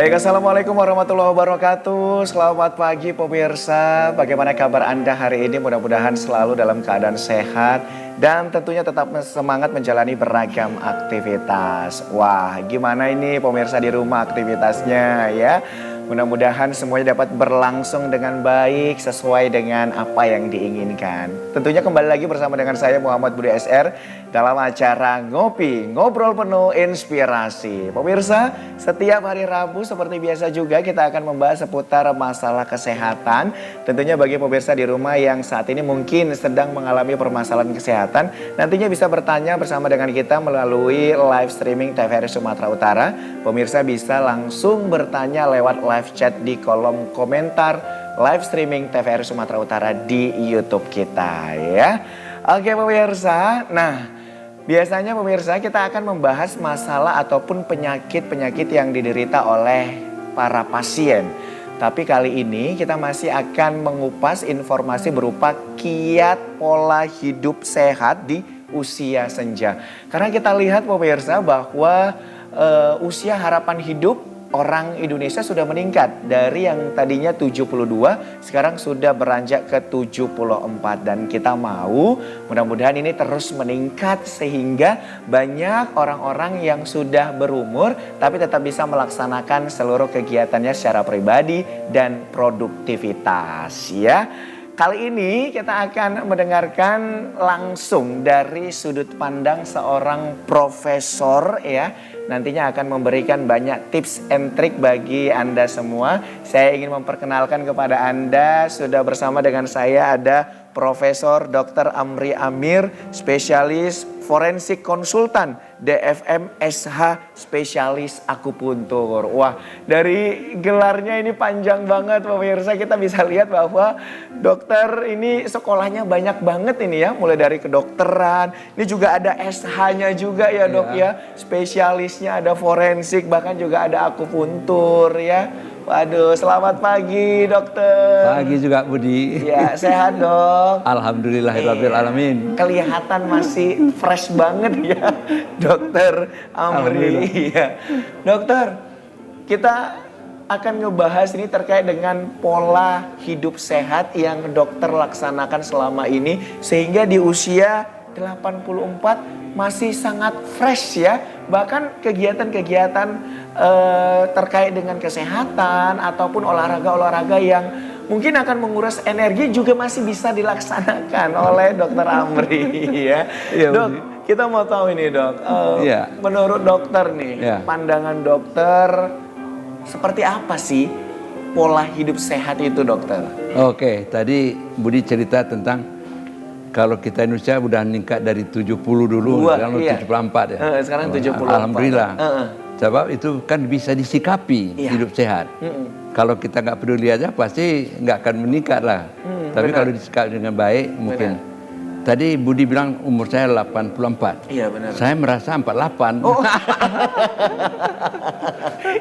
Baik, Assalamualaikum warahmatullahi wabarakatuh. Selamat pagi pemirsa. Bagaimana kabar Anda hari ini? Mudah-mudahan selalu dalam keadaan sehat dan tentunya tetap semangat menjalani beragam aktivitas. Wah, gimana ini pemirsa di rumah aktivitasnya ya? Mudah-mudahan semuanya dapat berlangsung dengan baik sesuai dengan apa yang diinginkan. Tentunya kembali lagi bersama dengan saya Muhammad Budi SR dalam acara Ngopi, Ngobrol Penuh Inspirasi. Pemirsa, setiap hari Rabu seperti biasa juga kita akan membahas seputar masalah kesehatan. Tentunya bagi pemirsa di rumah yang saat ini mungkin sedang mengalami permasalahan kesehatan, nantinya bisa bertanya bersama dengan kita melalui live streaming TVRI Sumatera Utara. Pemirsa bisa langsung bertanya lewat live chat di kolom komentar live streaming TVRI Sumatera Utara di YouTube kita ya. Oke pemirsa, nah biasanya pemirsa kita akan membahas masalah ataupun penyakit-penyakit yang diderita oleh para pasien. Tapi kali ini kita masih akan mengupas informasi berupa kiat pola hidup sehat di usia senja. Karena kita lihat pemirsa bahwa usia harapan hidup orang Indonesia sudah meningkat dari yang tadinya 72 sekarang sudah beranjak ke 74 dan kita mau mudah-mudahan ini terus meningkat sehingga banyak orang-orang yang sudah berumur tapi tetap bisa melaksanakan seluruh kegiatannya secara pribadi dan produktivitas ya. Kali ini kita akan mendengarkan langsung dari sudut pandang seorang profesor ya. Nantinya akan memberikan banyak tips and trik bagi Anda semua. Saya ingin memperkenalkan kepada Anda, sudah bersama dengan saya ada Profesor Dr. Amri Amir, spesialis forensik konsultan, DFM SH spesialis akupuntur. Wah, dari gelarnya ini panjang banget pemirsa. Kita bisa lihat bahwa dokter ini sekolahnya banyak banget ini ya. Mulai dari kedokteran, ini juga ada SH-nya juga ya dok ya. Spesialisnya ada forensik, bahkan juga ada akupuntur ya. Waduh, selamat pagi dokter. Pagi juga Budi. Ya, sehat dok. Alhamdulillahirabbil alamin. Kelihatan masih fresh banget ya dokter Amri. Ya. Dokter, kita akan ngebahas ini terkait dengan pola hidup sehat yang dokter laksanakan selama ini sehingga di usia 84 masih sangat fresh ya. Bahkan kegiatan-kegiatan terkait dengan kesehatan ataupun olahraga-olahraga yang mungkin akan menguras energi juga masih bisa dilaksanakan oleh dokter Amri ya. Ya, dok, kita mau tahu ini dok, menurut dokter nih, pandangan dokter seperti apa sih pola hidup sehat itu dokter? Oke, tadi Budi cerita tentang kalau kita Indonesia udah meningkat dari 70 dulu, sekarang 74 ya. Sekarang 74. Alhamdulillah. Sebab itu kan bisa disikapi hidup sehat. Kalau kita nggak peduli aja pasti nggak akan meningkat lah. Tapi kalau disikapi dengan baik mungkin. Tadi Budi bilang umur saya 84. Iya benar. Saya merasa 48. Oh.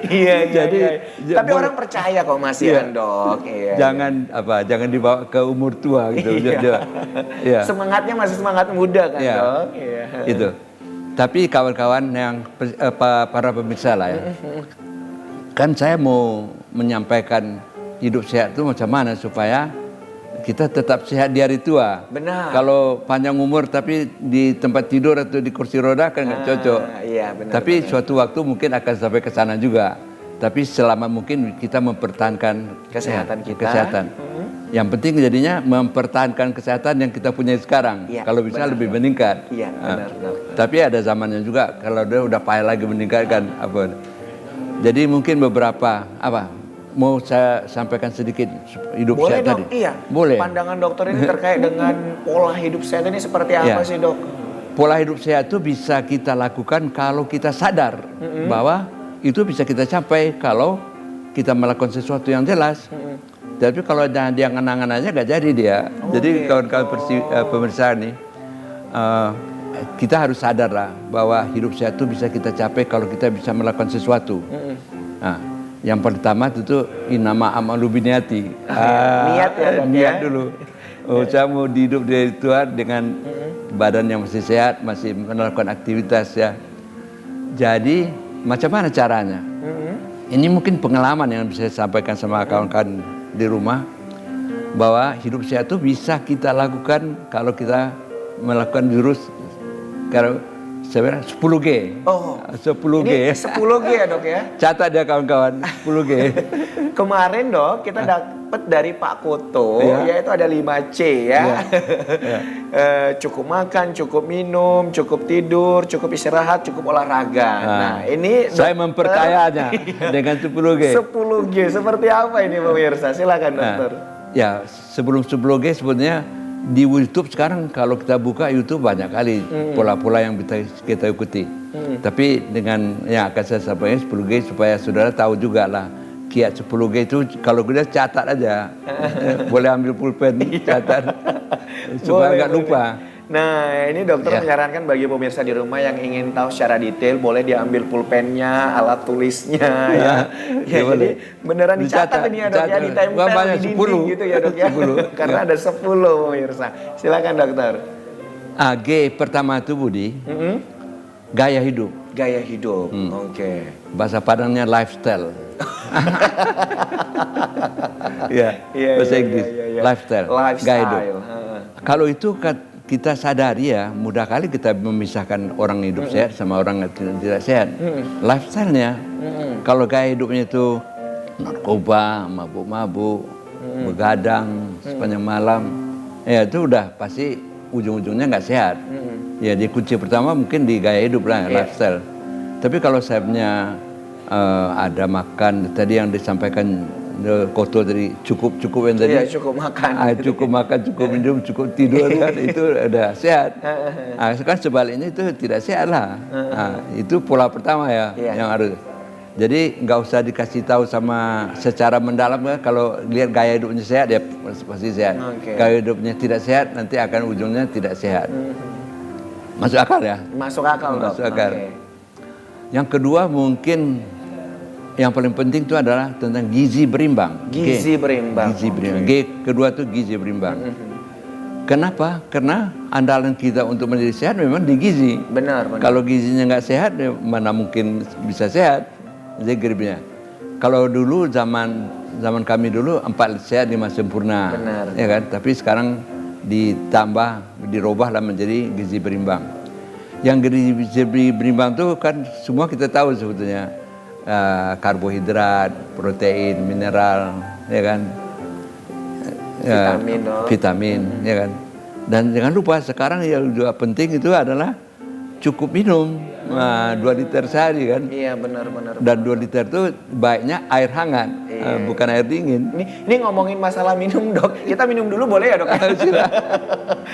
Iya. Tapi boleh, orang percaya kok masih dok. Iya. Jangan dibawa ke umur tua gitu. Iya. Semangatnya masih semangat muda kan dok. Iya. Itu. Tapi kawan-kawan yang para pemirsa lah ya. Kan saya mau menyampaikan hidup sehat itu macam mana supaya kita tetap sehat di hari tua. Benar. Kalau panjang umur tapi di tempat tidur atau di kursi roda kan nggak cocok. Iya benar. Tapi suatu waktu mungkin akan sampai ke sana juga. Tapi selama mungkin kita mempertahankan kesehatan kita. Kesehatan. Yang penting jadinya mempertahankan kesehatan yang kita punya sekarang. Ya, kalau bisa lebih meningkat. Iya benar. Tapi ada zamannya juga kalau dia udah payah lagi meningkatkan apa. Jadi mungkin beberapa mau saya sampaikan sedikit hidup sehat tadi. Iya. Boleh. Pandangan dokter ini terkait dengan pola hidup sehat ini seperti apa sih dok? Pola hidup sehat itu bisa kita lakukan kalau kita sadar bahwa itu bisa kita capai kalau kita melakukan sesuatu yang jelas. Tapi kalau dia ngenangan aja gak jadi dia. Jadi kawan-kawan pemirsa nih, kita harus sadar lah bahwa hidup sehat itu bisa kita capai kalau kita bisa melakukan sesuatu. Nah, yang pertama itu inama amalu biniati. Niat ya. Niat dulu. Saya mau hidup dari Tuhan dengan badan yang masih sehat, masih melakukan aktivitas ya. Jadi macam mana caranya? Ini mungkin pengalaman yang bisa saya sampaikan sama kawan-kawan di rumah, bahwa hidup sehat itu bisa kita lakukan kalau kita melakukan jurus, kalau sebenarnya 10G. Oh, 10G. ini 10G ya dok ya? Catat ya kawan-kawan, 10G. Kemarin dok kita dapat dari Pak Koto, yaitu ada 5C ya. Cukup makan, cukup minum, cukup tidur, cukup istirahat, cukup olahraga. Nah ini saya memperkayanya dengan 10G. 10G seperti apa ini pemirsa? Silakan dokter. Ya, sebelum 10G sebetulnya di YouTube sekarang kalau kita buka YouTube banyak kali pola-pola yang kita ikuti. Tapi dengan yang akan saya sampaikan 10G supaya saudara tahu juga lah kiat 10G itu, kalau kita catat aja. Boleh ambil pulpen catat supaya nggak lupa. Nah ini dokter menyarankan bagi pemirsa di rumah yang ingin tahu secara detail, boleh diambil pulpennya, alat tulisnya ya. Jadi beneran dicatat ini ya dok ya, ditempel di dinding gitu ya dok ya. Karena ada 10 pemirsa. Silakan dokter. G pertama itu Budi, gaya hidup. Gaya hidup, oke. Bahasa Padangnya lifestyle. Bahasa Inggris, lifestyle, gaya hidup. Kalau itu kita sadari ya, mudah kali kita memisahkan orang hidup sehat sama orang yang tidak sehat. Lifestyle-nya, kalau gaya hidupnya itu narkoba, mabuk-mabuk, begadang sepanjang malam, ya itu udah pasti ujung-ujungnya nggak sehat. Ya di kunci pertama mungkin di gaya hidup lah, lifestyle. Tapi kalau sehatnya ada makan, tadi yang disampaikan Koto tadi, cukup yang tadi. Iya, cukup makan. Cukup makan, cukup minum, cukup tidur kan, itu udah sehat. Sekarang sebaliknya itu tidak sehat lah. Itu pola pertama ya yang harus. Jadi nggak usah dikasih tahu sama secara mendalam ya. Kalau lihat gaya hidupnya sehat ya pasti sehat. Gaya hidupnya tidak sehat nanti akan ujungnya tidak sehat. Masuk akal ya? Masuk akal dok. Masuk akal. Yang kedua mungkin yang paling penting itu adalah tentang gizi berimbang. Gizi berimbang. Gizi berimbang. G kedua itu gizi berimbang. Kenapa? Karena andalan kita untuk menjadi sehat memang di gizi. Benar. Kalau gizinya nggak sehat, ya mana mungkin bisa sehat. Jadi gripnya. Kalau dulu zaman kami dulu 4 sehat 5 sempurna. Benar. Ya kan? Tapi sekarang dirubahlah menjadi gizi berimbang. Yang gizi berimbang itu kan semua kita tahu sebetulnya. Karbohidrat, protein, mineral, ya kan, vitamin, ya kan. Dan jangan lupa sekarang yang juga penting itu adalah cukup minum 2 liter sehari kan. Iya benar. Dan 2 liter itu baiknya air hangat, bukan air dingin. Ini ngomongin masalah minum dok, kita minum dulu boleh ya dok?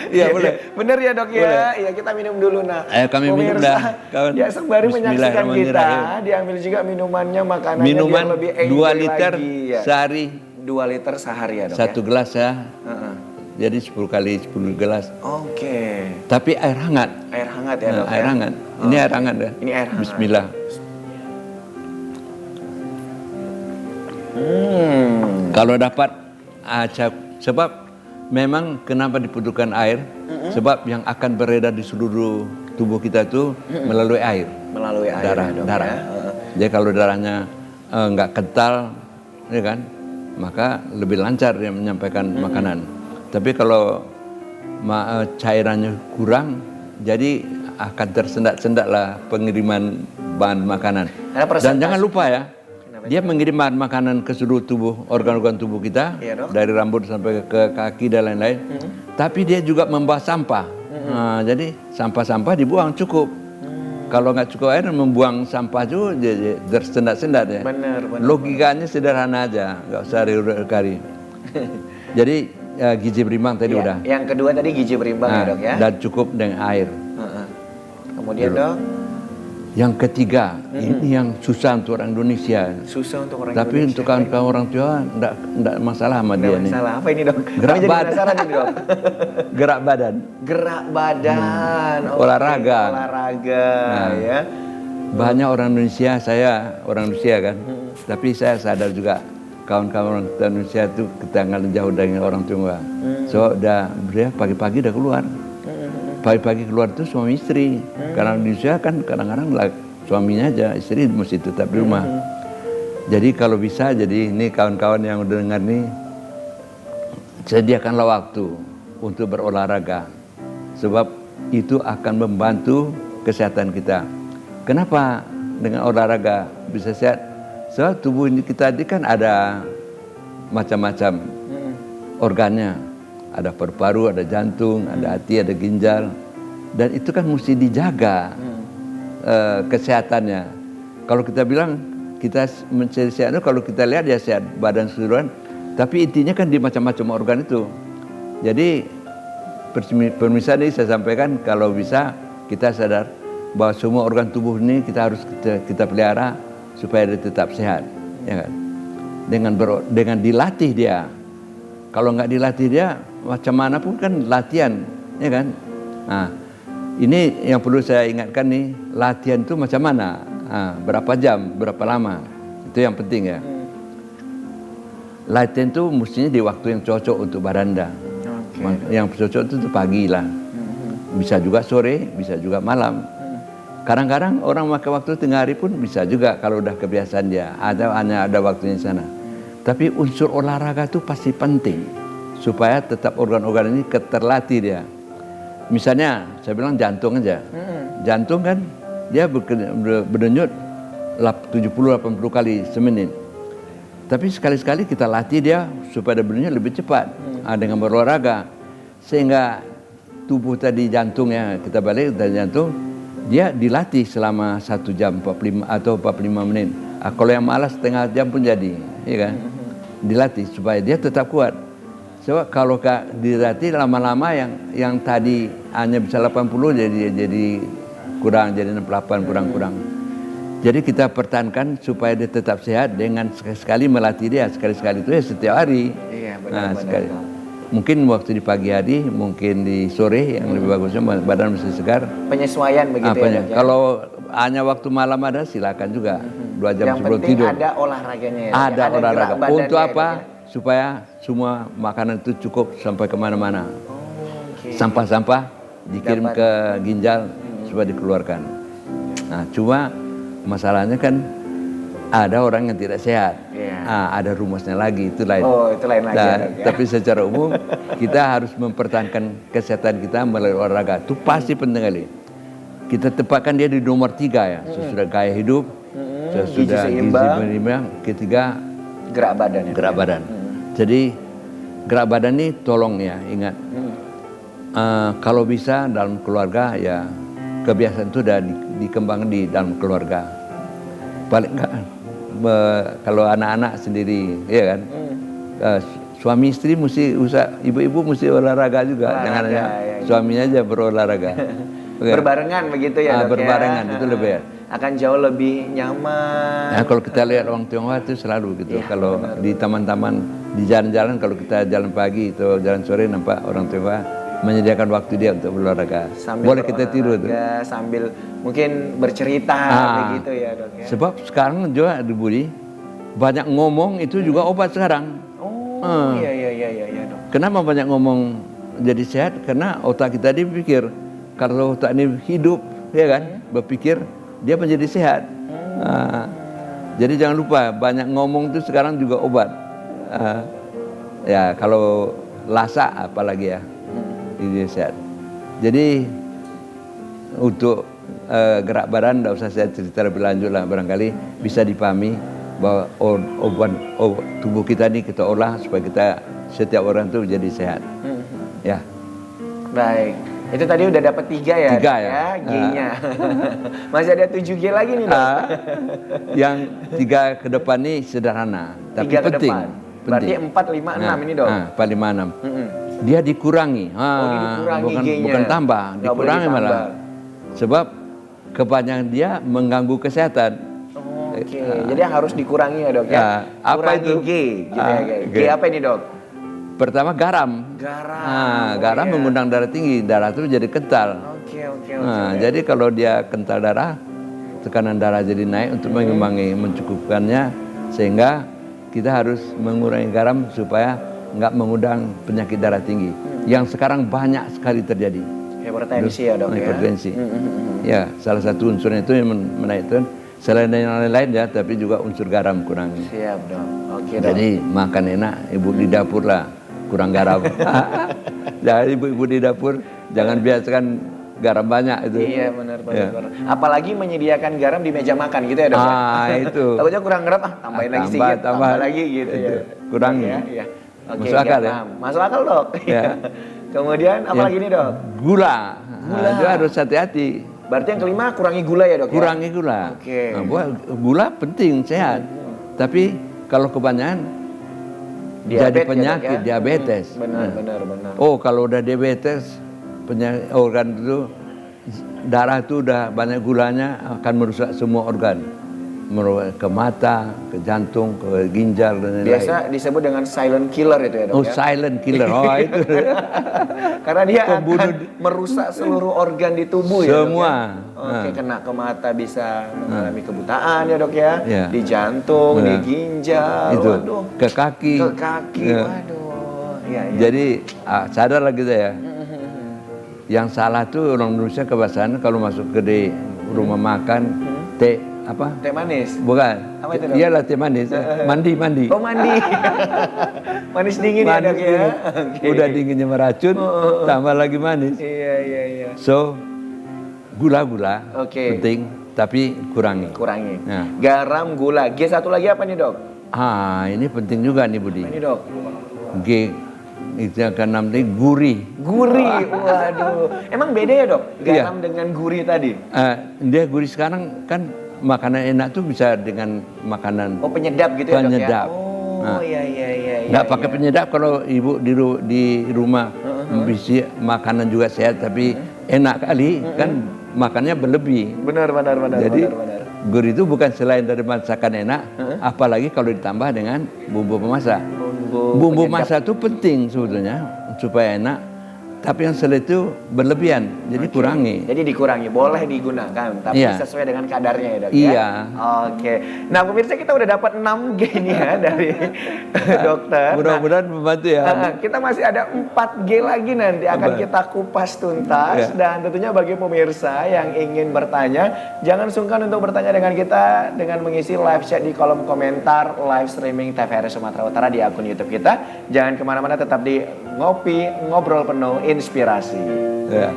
Iya boleh. Bener ya dok ya, iya kita minum dulu. Nah, ayo kami minum dah. Kawan. Ya sembari menyaksikan kita, diambil juga minumannya, makanannya. Minuman biar lebih 2 liter lagi, ya. sehari. 2 liter sehari ya dok. 1 gelas ya. Jadi 10 kali 10 gelas. Oke. Tapi air hangat. Air hangat ya dok. Air hangat. Ini air hangat ya. Ini air hangat. Bismillah. Kalau dapat sebab memang kenapa dibutuhkan air? Sebab yang akan beredar di seluruh tubuh kita itu melalui air. Melalui air. Darah. Ya? Jadi kalau darahnya nggak kental, ya kan, maka lebih lancar dia menyampaikan makanan. Tapi kalau cairannya kurang, jadi akan tersendat-sendat lah pengiriman bahan makanan. Dan jangan lupa ya, dia mengirim bahan makanan ke seluruh tubuh, organ-organ tubuh kita, dari rambut sampai ke kaki dan lain-lain. Tapi dia juga membawa sampah. Jadi sampah-sampah dibuang cukup. Kalau nggak cukup air, membuang sampah juga jadi tersendat-sendat ya. Benar. Logikanya sederhana aja, nggak usah kari. Jadi gizi berimbang tadi udah. Yang kedua tadi gizi berimbang ya dok ya. Dan cukup dengan air. Kemudian dok. Yang ketiga, ini yang susah untuk orang Indonesia. Susah untuk orang Tapi Indonesia. untuk kawan-kawan orang Jawa enggak masalah sama dia nih. Masalah. Apa ini dok? Gerak Jadi badan. penasaran nih dok. Gerak badan. Gerak badan. Olahraga. Olahraga ya. Banyak orang Indonesia, saya orang Indonesia kan. Tapi saya sadar juga kawan-kawan orang Indonesia itu ketinggalan jauh dari orang tua. So dia pagi-pagi udah keluar. Pagi-pagi keluar itu suami istri. Karena di Indonesia kan kadang-kadang suaminya aja, istri mesti tetap di rumah. Jadi kalau bisa, jadi ini kawan-kawan yang udah dengar nih, sediakanlah waktu untuk berolahraga. Sebab itu akan membantu kesehatan kita. Kenapa dengan olahraga bisa sehat? Sebab tubuh kita ini kan ada macam-macam organnya. Ada paru-paru, ada jantung, ada hati, ada ginjal. Dan itu kan mesti dijaga kesehatannya. Kalau kita bilang kita mencari sehat, kalau kita lihat ya sehat badan keseluruhan, tapi intinya kan di macam-macam organ itu. Jadi pemirsa ini saya sampaikan, kalau bisa kita sadar bahwa semua organ tubuh ini kita harus kita pelihara supaya dia tetap sehat, ya kan? Dengan dilatih dia. Kalau nggak dilatih dia, macam mana pun kan latihan, ya kan? Nah, ini yang perlu saya ingatkan nih, latihan itu macam mana? Berapa jam, berapa lama, itu yang penting ya. Latihan itu mestinya di waktu yang cocok untuk badan Anda. Yang cocok itu pagi lah, bisa juga sore, bisa juga malam. Kadang-kadang orang pakai waktu tengah hari pun bisa juga kalau udah kebiasaan dia, hanya ada waktunya di sana. Tapi unsur olahraga itu pasti penting supaya tetap organ-organ ini terlatih dia. Misalnya saya bilang jantung aja, jantung kan dia berdenyut 70-80 kali semenit. Tapi sekali-sekali kita latih dia supaya dia berdenyut lebih cepat dengan berolahraga. Sehingga tubuh tadi jantungnya, kita balik dari jantung, dia dilatih selama 1 jam 45 atau 45 menit. Kalau yang malas setengah jam pun jadi, ya kan? Dilatih supaya dia tetap kuat. Sebab kalau dilatih lama-lama yang tadi hanya bisa 80 jadi kurang, jadi 68 kurang. Jadi kita pertahankan supaya dia tetap sehat dengan sekali-sekali melatih dia. Sekali-sekali itu ya setiap hari. Iya, benar-benar. Mungkin waktu di pagi hari, mungkin di sore yang lebih bagusnya badan masih segar. Penyesuaian begitu ya, Dok, ya? Kalau hanya waktu malam ada silakan juga 2 jam yang sebelum penting tidur. ada olahraganya ya. Ada olahraga. Untuk ya, apa? Dok, ya? Supaya semua makanan itu cukup sampai kemana-mana. Okay. Sampah-sampah dikirim ke ginjal supaya dikeluarkan. Nah, cuma masalahnya kan ada orang yang tidak sehat. Ada rumusnya lagi, itu lain. Oh, itu lain lagi. Nah, ya, ya. tapi secara umum kita harus mempertahankan kesehatan kita melalui olahraga. Itu pasti penting kali. Kita tempatkan dia di nomor 3 ya. Sesudah gaya hidup, sesudah gizi seimbang, ketiga gerak badan. Ya, gerak badan. Jadi gerak badan ini tolong ya, ingat. Kalau bisa dalam keluarga ya, kebiasaan itu sudah dikembangkan di dalam keluarga. Paling enggak kalau anak-anak sendiri, ya kan, suami istri mesti ibu-ibu mesti olahraga juga, jangan hanya suaminya aja berolahraga. Berbarengan begitu ya, Dok, berbarengan ya? itu lebih ya. Akan jauh lebih nyaman. Nah, kalau kita lihat orang Tionghoa itu selalu gitu. Kalau di taman-taman, di jalan-jalan, kalau kita jalan pagi atau jalan sore nampak orang Tionghoa menyediakan waktu dia untuk berolahraga. Boleh kita tiru tuh. Sambil mungkin bercerita begitu ya, Dok, ya. Sebab sekarang juga di Budi banyak ngomong itu juga obat sekarang. Oh, iya, Dok. Kenapa banyak ngomong jadi sehat? Karena otak kita dipikir kalau otak ini hidup, ya kan, berpikir dia menjadi sehat. Jadi jangan lupa banyak ngomong itu sekarang juga obat. Ya kalau lasa apalagi ya. Ini sehat. Jadi untuk gerak badan tidak usah saya cerita lebih lanjut lah, barangkali bisa dipahami bahwa tubuh kita ini kita olah supaya setiap orang itu jadi sehat. Ya. Baik. Itu tadi udah dapat 3 ya? 3 ya. G-nya. Masih ada 7G lagi nih, Dok. Yang 3 ke depan ini sederhana, tapi 3 ke penting. depan. Berarti 4, 5, 6 ini, Dok. 4, 5, 6. Dia dikurangi. Bukan tambah, dikurangi malah. Sebab kebanyakan dia mengganggu kesehatan. Oke. Jadi harus dikurangi ya, Dok, ya. Apa itu? G, gitu ya, G apa ini, Dok? Pertama garam. Garam mengundang darah tinggi, darah itu jadi kental. Oke. Jadi kalau dia kental darah, tekanan darah jadi naik untuk mengimbangi, mencukupkannya, sehingga kita harus mengurangi garam supaya nggak mengundang penyakit darah tinggi yang sekarang banyak sekali terjadi. Hipertensi ya, Dok, ya. Hipertensi. Ya, salah satu unsurnya itu yang menaikkan. Selain yang lain-lain ya, tapi juga unsur garam kurangi. Siap dok. Oke dok. Jadi makan enak, ibu di dapur lah kurang garam. Jangan ibu-ibu di dapur jangan biasakan garam banyak itu. Iya benar benar. Ya. Benar. Apalagi menyediakan garam di meja makan gitu ya dok. Itu. Takutnya kurang garam, tambahin lagi sedikit, tambah lagi gitu itu. ya. Kurangi. Ya, ya. Oke, Masuk akal ya? garam. Masuk akal dok. Ya. Kemudian apalagi nih dok? Gula. Gula. Itu harus hati-hati. Berarti yang kelima kurangi gula ya dok? Kurangi gula. Oke. Nah, gula penting sehat. Tapi kalau kebanyakan jadi Diabetes penyakit ya, dok, ya? diabetes. Benar benar benar. Oh kalau udah diabetes penyakit organ itu darah itu udah banyak gulanya akan merusak semua organ. Ke mata, ke jantung, ke ginjal dan lain-lain. Biasa disebut dengan silent killer itu ya dok Oh ya? silent killer. Oh itu. Karena dia Pembunuh akan merusak seluruh organ di tubuh ya dok semua. ya? Oke, kena ke mata bisa mengalami kebutaan ya dok ya? Ya. Di jantung, di ginjal, Itu. waduh. Ke kaki. Ke kaki, Ya. waduh. Ya, ya. Jadi sadarlah kita ya. Yang salah tuh orang Indonesia kebiasaan kalau masuk ke di rumah makan teh apa? Teh manis? Bukan. Apa itu, dok? Iyalah teh manis. Mandi. Oh mandi. Manis dingin ya dok ya? dingin. Oke. Udah dinginnya meracun, tambah lagi manis. Iya, iya, iya. So, gula-gula Oke. penting, tapi kurangi. Kurangi. Nah. Garam, gula. G satu lagi apa nih dok? Ini penting juga nih Budi. Apa ini dok? G itu yang keenam nih gurih. Gurih, waduh. Emang beda ya dok? Iya. Garam dengan gurih tadi? Dia gurih sekarang kan makanan enak tuh bisa dengan makanan Oh penyedap gitu ya penyedap. dok ya? Oh iya iya iya. nggak iya, pakai iya. penyedap kalau ibu di rumah bisa makanan juga sehat tapi enak kali kan makannya berlebih. Benar benar benar. Jadi benar, benar. gurih itu bukan selain dari masakan enak, apalagi kalau ditambah dengan bumbu pemasak. Bumbu penyedap. masak itu penting sebetulnya supaya enak. Tapi yang selain itu berlebihan, jadi kurangi. Jadi dikurangi, boleh digunakan, tapi Iya. sesuai dengan kadarnya ya dok ya? Iya. Oke, nah pemirsa kita udah dapat 6 G nih ya dari dokter. Mudah-mudahan membantu ya. Kita masih ada 4 G lagi nanti akan kita kupas tuntas. Iya. Dan tentunya bagi pemirsa yang ingin bertanya, jangan sungkan untuk bertanya dengan kita dengan mengisi live chat di kolom komentar live streaming TVRI Sumatera Utara di akun YouTube kita. Jangan kemana-mana, tetap di Ngopi Ngobrol Penuh Inspirasi. Ya.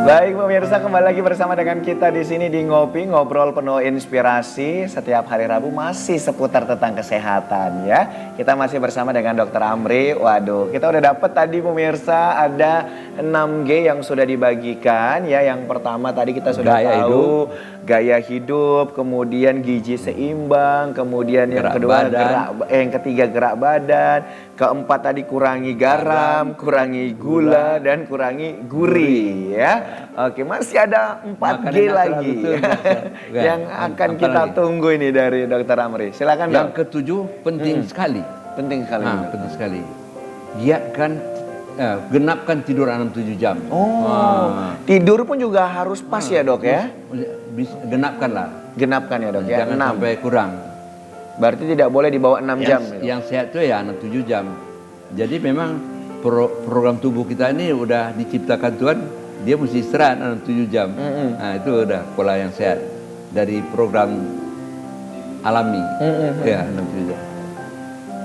Baik pemirsa, kembali lagi bersama dengan kita di sini di Ngopi Ngobrol Penuh Inspirasi. Setiap hari Rabu masih seputar tentang kesehatan ya. Kita masih bersama dengan Dr. Amri. Waduh, kita udah dapat tadi pemirsa ada 6 G yang sudah dibagikan ya. Yang pertama tadi kita sudah tahu gaya hidup, kemudian gizi seimbang, kemudian yang Gerak kedua badan. yang ketiga gerak badan, keempat tadi kurangi garam, kurangi gula dan kurangi gurih ya. Oke, masih ada 4 Makan G enak lagi selalu tuh. yang akan Apa kita lagi? tunggu ini dari Dr. Amri. Silakan Yang dok. ketujuh penting sekali. Penting sekali. Penting sekali. Giatkan, genapkan tidur 6-7 jam. Tidur pun juga harus pas ya dok ya. Genapkan lah. Genapkan ya dok ya. Jangan 6. sampai kurang. Berarti tidak boleh di bawah 6 jam. Yang sehat itu ya 6-7 jam. Jadi memang program tubuh kita ini udah diciptakan Tuhan, dia mesti istirahat 6-7 jam. Nah itu udah pola yang sehat dari program alami. Ya 6-7 jam.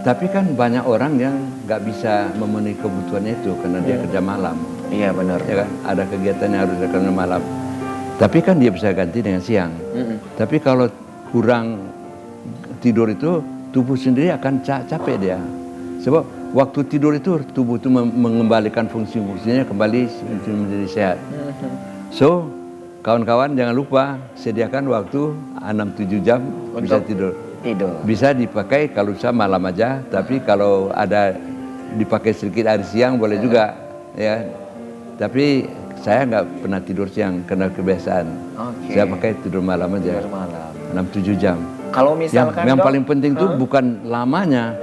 Tapi kan banyak orang yang nggak bisa memenuhi kebutuhannya itu karena dia kerja malam. Iya benar. Ya kan? Ada kegiatan yang harus dilakukan malam. Tapi kan dia bisa ganti dengan siang. Tapi kalau kurang tidur itu tubuh sendiri akan capek dia. Sebab waktu tidur itu tubuh itu mengembalikan fungsi-fungsinya kembali menjadi sehat. So, kawan-kawan jangan lupa sediakan waktu 6-7 jam bisa tidur. Bisa dipakai kalau bisa malam aja, tapi kalau ada dipakai sedikit hari siang boleh juga ya. Tapi saya nggak pernah tidur siang karena kebiasaan. Saya pakai tidur malam aja. Tidur malam. 6-7 jam. Kalau misalkan yang dok, paling penting itu bukan lamanya,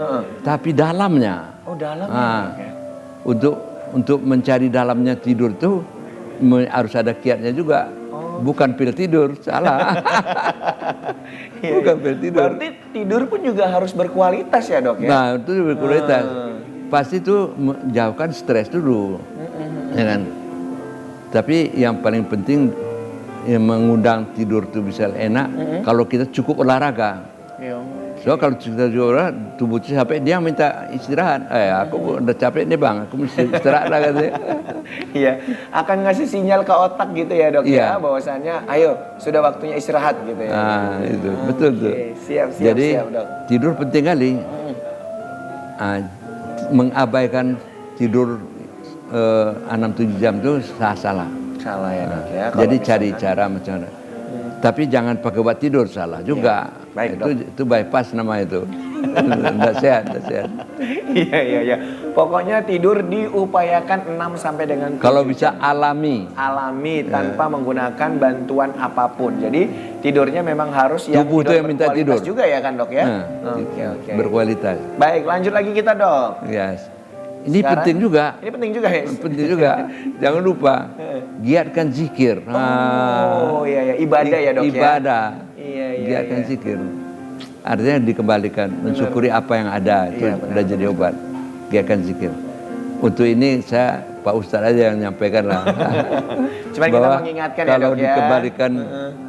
tapi dalamnya. Oh dalamnya. untuk mencari dalamnya tidur tuh harus ada kiatnya juga. Bukan pil tidur, salah. Bukan pil tidur. Berarti tidur pun juga harus berkualitas ya dok ya? Nah itu berkualitas. Pasti tuh jauhkan stres dulu, ya kan. Tapi yang paling penting yang mengundang tidur tuh bisa enak kalau kita cukup olahraga. So kalau kita juara tubuh capek dia minta istirahat. Aku udah capek nih bang, aku mesti istirahat lah katanya. Iya, akan ngasih sinyal ke otak gitu ya dok Iya. ya, bahwasannya ayo sudah waktunya istirahat gitu ya. Nah itu betul tuh. Siap Jadi dok. tidur penting kali. Mengabaikan tidur 6-7 jam tuh salah. Salah ya dok ya. Kalau Jadi misalkan- cari cara macam mana. Tapi jangan pakai obat tidur, salah juga. Baik, Itu bypass nama itu. Tidak sehat. Iya. Pokoknya tidur diupayakan 6 sampai dengan 7 Kalau bisa alami. tanpa menggunakan bantuan apapun. Jadi tidurnya memang harus yang Tubuh itu yang minta berkualitas tidur. juga ya kan dok ya. Nah, Oke. Berkualitas. Baik, lanjut lagi kita dok. Yes. Ini Sekarang- penting juga. Ini penting juga ya. Penting juga. Jangan lupa giatkan zikir. Oh iya, ibadah ya dok ya. Ibadah. Iya. Giatkan zikir. Artinya dikembalikan, mensyukuri apa yang ada, itu Iya, benar. udah jadi obat. Giatkan zikir. Untuk ini saya Pak Ustadz aja yang nyampaikan lah. Cuman kita mengingatkan ya kalau dok ya. dikembalikan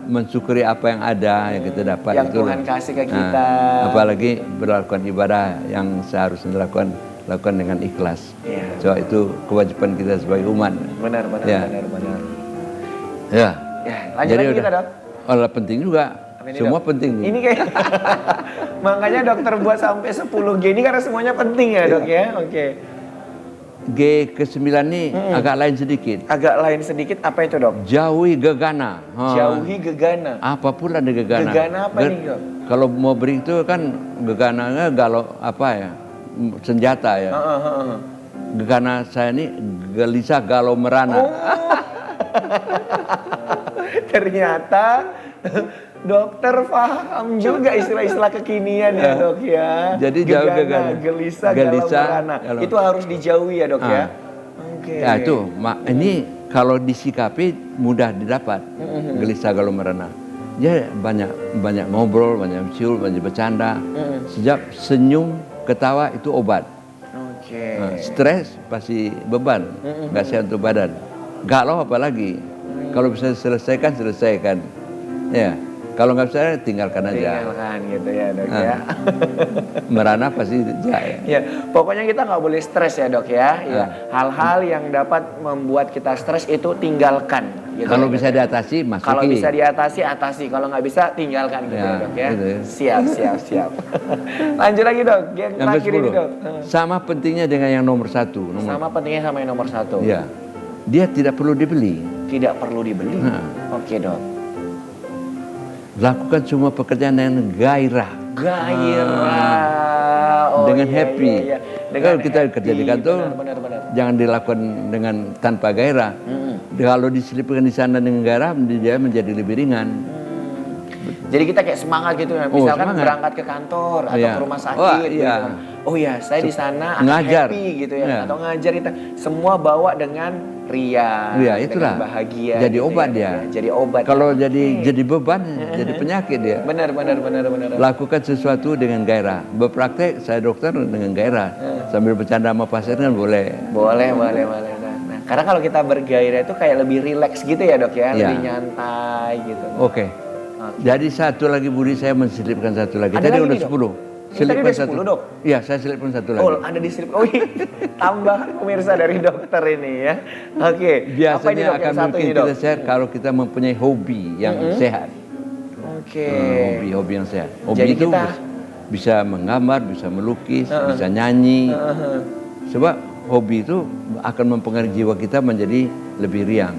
mensyukuri apa yang ada yang kita dapat Yang itu Tuhan kasih ke kita. apalagi berlakukan ibadah yang seharusnya lakukan dengan ikhlas. Iya. So itu kewajiban kita sebagai umat. Benar. Ya. Ya, lanjut Jadi lagi udah. kita dok. Oh, penting juga. Apa ini, Semua Dok? penting. Ini kayak makanya dokter buat sampai 10G ini karena semuanya penting ya dok ya. Oke. G ke-9 ini agak lain sedikit. Agak lain sedikit, apa itu dok? Jauhi gegana. Jauhi gegana. Apa pula ada gegana? Gegana apa nih, Dok? Kalau mau beri itu kan gegananya galau apa ya? Senjata ya. Gegana saya ini gelisah galau merana. Oh. Ternyata dokter paham juga istilah-istilah kekinian ya dok ya. Jadi jauh gegana. Gelisah, Gelisah, galau. galau. Itu harus dijauhi ya dok ya. Oke. Ya itu, ini kalau disikapi mudah didapat. Gelisah galau merana. Dia banyak ngobrol, banyak ciul, banyak bercanda. Sejak senyum, ketawa itu obat. Oke. Stres pasti beban, nggak sehat untuk badan. Galau apalagi. Kalau bisa selesaikan. Ya, kalau nggak bisa tinggalkan aja. Tinggalkan gitu ya dok ya. Merana pasti jaya. Ya, pokoknya kita nggak boleh stres ya dok ya. Ya, Ya. hal-hal yang dapat membuat kita stres itu tinggalkan. Gitu Kalau ya, bisa Dok, ya. diatasi, masuki. Kalau bisa diatasi, atasi. Kalau nggak bisa, tinggalkan gitu ya, Ya, dok ya. gitu ya. Siap. Lanjut lagi dok. Yang Yang terakhir ini ke-10. dok. Sama pentingnya dengan yang nomor 1. Sama pentingnya sama yang nomor 1. Ya, dia tidak perlu dibeli. Tidak perlu dibeli. Nah. Oke dok. Lakukan semua pekerjaan dengan gairah. Gairah. Oh, Dengan iya, happy. iya. Kalau kita kerja di kantor, Benar. jangan dilakukan dengan tanpa gairah. Kalau diselipkan di sana dengan gairah, dia menjadi lebih ringan. Jadi kita kayak semangat gitu ya. Oh, Misalkan semangat. berangkat ke kantor atau Iya. ke rumah sakit Wah, gitu. iya. Oh iya, saya di sana akan Ngajar. happy gitu ya. Iya. Atau ngajar kita. Semua bawa dengan ria. Iya, itulah. Dengan bahagia. Jadi gitu obat ya, dia. Jadi obat. Kalau jadi beban, jadi penyakit dia. Benar. Lakukan sesuatu dengan gairah. Berpraktek, saya dokter dengan gairah. Sambil bercanda sama pasien kan boleh. Boleh. Nah, karena kalau kita bergairah itu kayak lebih rileks gitu ya dok ya. Iya. Lebih nyantai gitu. Oke. Jadi satu lagi Budi, saya menselipkan satu lagi. Ada Tadi lagi udah nih, Dok? 10. Ini tadi udah 10, Dok? Iya, saya selipkan satu lagi. Oh, ada di slip. Oh, iya. Tambahan pemirsa dari dokter ini ya. Oke. Apa ini Biasanya dok akan yang satu bikin ini dok? kita sehat kalau kita mempunyai hobi yang sehat. Oke. Hobi yang sehat. Hobi Jadi itu kita- bisa menggambar, bisa melukis, bisa nyanyi. Sebab hobi itu akan mempengaruhi jiwa kita menjadi lebih riang.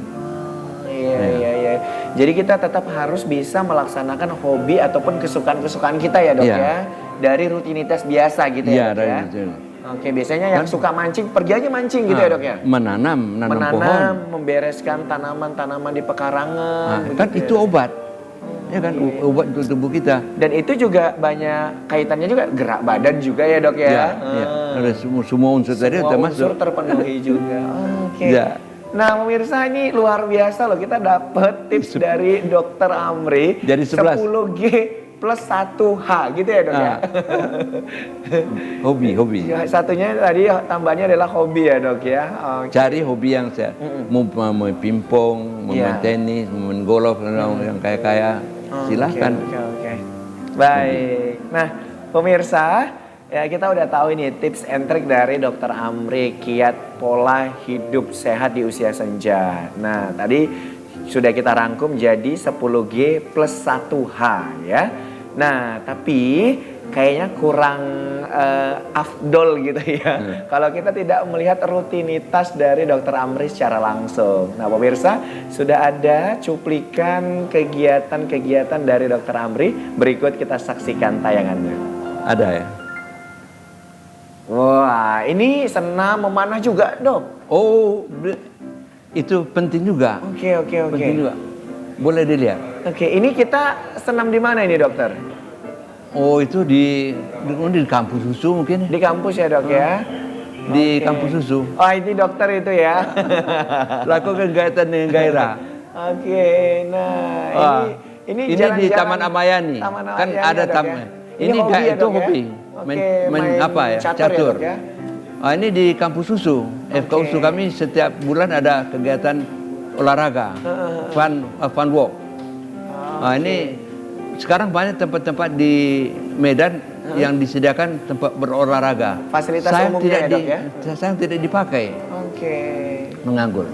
Iya. Jadi kita tetap harus bisa melaksanakan hobi ataupun kesukaan-kesukaan kita ya dok Iya. ya. Dari rutinitas biasa gitu Iya, ya dok dari ya. rutinitas. Oke, biasanya yang suka mancing, pergi aja mancing gitu ya dok ya. Menanam pohon. Menanam, membereskan tanaman-tanaman di pekarangan. Nah, kan begitu itu ya. obat. Ya kan, obat untuk tubuh kita. Dan itu juga banyak kaitannya juga gerak badan juga ya dok ya. Iya. Ada semua unsur tadi Semua unsur termasuk. terpenuhi juga. Oke. Ya. Nah, pemirsa ini luar biasa loh. Kita dapat tips dari Dokter Amri. Jadi 11. 10G plus 1H gitu ya dok ya. Hobi. Ya, satunya tadi tambahnya adalah hobi ya dok ya. Oke. Cari hobi yang saya mau main pingpong, mau Iya. main tenis, mau main golf, yang kaya-kaya. Silahkan. Oke. Baik. Nah, pemirsa, ya kita udah tahu ini tips and trick dari Dokter Amri, kiat pola hidup sehat di usia senja. Nah, tadi sudah kita rangkum jadi 10G plus 1H ya. Nah, tapi kayaknya kurang afdol gitu ya. Kalau kita tidak melihat rutinitas dari Dokter Amri secara langsung. Nah, pemirsa, sudah ada cuplikan kegiatan-kegiatan dari Dokter Amri. Berikut kita saksikan tayangannya. Ada ya. Wah, ini senam memanah juga, Dok. Oh, itu penting juga. Oke. Penting juga. Boleh dilihat. Oke, ini kita senam di mana ini, Dokter? Oh, itu di kampus susu mungkin. Di kampus ya, Dok ya? Di Oke. kampus susu. Oh, ini dokter itu ya. Lakukan kegiatan dengan gairah. Oke, nah ini Ini di jalan-jalan Taman Amayani. Taman kan Amayani ada ya, Dok, taman. ya? Ini hobi ya, itu Dok, ya? hobi. Oke, Main apa ya? catur. Ya, Dok, ya? Ini di kampus susu. FKU susu kami setiap bulan ada kegiatan olahraga. Fun walk. Ini sekarang banyak tempat-tempat di Medan yang disediakan tempat berolahraga. Fasilitas umumnya ya, Dok, ya? Saya tidak dipakai. Oke. Menganggur.